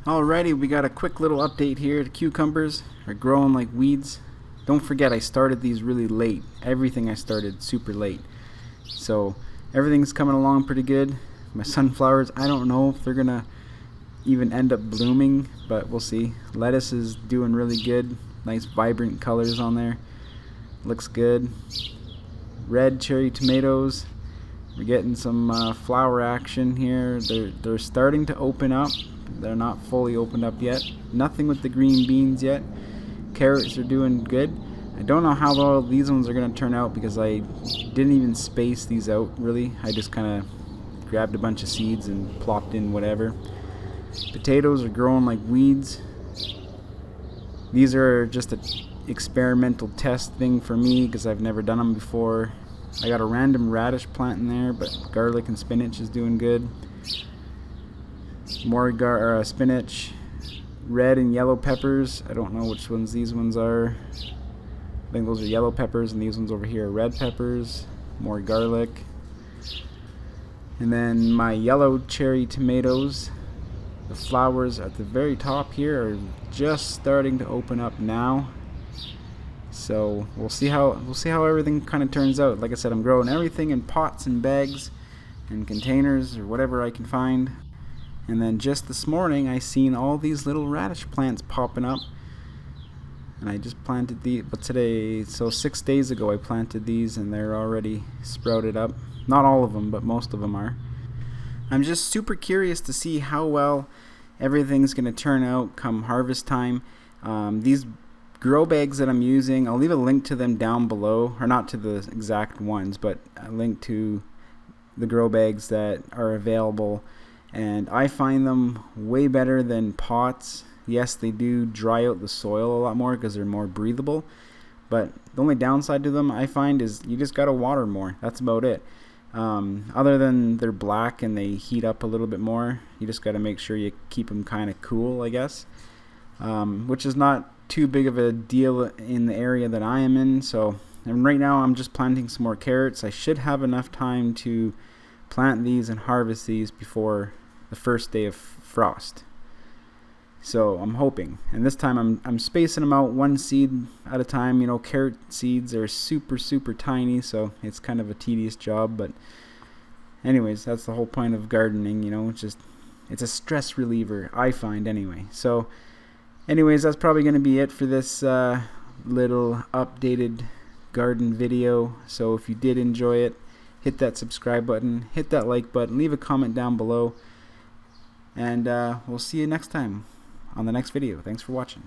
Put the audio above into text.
Alrighty, we got a quick little update here. The cucumbers are growing like weeds. Don't forget, I started these really late. Everything I started super late. So everything's coming along pretty good. My sunflowers, I don't know if they're gonna even end up blooming, but we'll see. Lettuce is doing really good. Nice vibrant colors on there. Looks good. Red cherry tomatoes. We're getting some flower action here. They're starting to open up. They're not fully opened up yet. Nothing with the green beans yet. Carrots are doing good. I don't know how well these ones are going to turn out because I didn't even space these out really. I just kind of grabbed a bunch of seeds and plopped in whatever. Potatoes are growing like weeds. These are just an experimental test thing for me because I've never done them before. I got a random radish plant in there, but garlic and spinach is doing good. More spinach, red and yellow peppers. I don't know which ones these ones are. I think those are yellow peppers, and these ones over here are red peppers. More garlic. And then my yellow cherry tomatoes. The flowers at the very top here are just starting to open up now. So we'll see how everything kind of turns out. Like I said, I'm growing everything in pots and bags and containers or whatever I can find. And then just this morning I seen all these little radish plants popping up, and I just planted these. But today, so 6 days ago, I planted these, and they're already sprouted up. Not all of them, but most of them are. I'm just super curious to see how well everything's going to turn out come harvest time. These grow bags that I'm using, I'll leave a link to them down below, or not to the exact ones, but a link to the grow bags that are available. And I find them way better than pots. Yes, they do dry out the soil a lot more because they're more breathable. But the only downside to them I find is you just gotta water more. That's about it. Other than they're black and they heat up a little bit more, you just gotta make sure you keep them kind of cool, I guess. Which is not too big of a deal in the area that I am in. And right now I'm just planting some more carrots. I should have enough time to plant these and harvest these before the first day of frost. So I'm hoping, and this time I'm spacing them out one seed at a time. You know, carrot seeds are super tiny, so it's kind of a tedious job. But anyways, that's the whole point of gardening. You know, it's a stress reliever, I find anyway. So anyways, that's probably going to be it for this little updated garden video. So if you did enjoy it, hit that subscribe button, hit that like button, leave a comment down below, and we'll see you next time on the next video. Thanks for watching.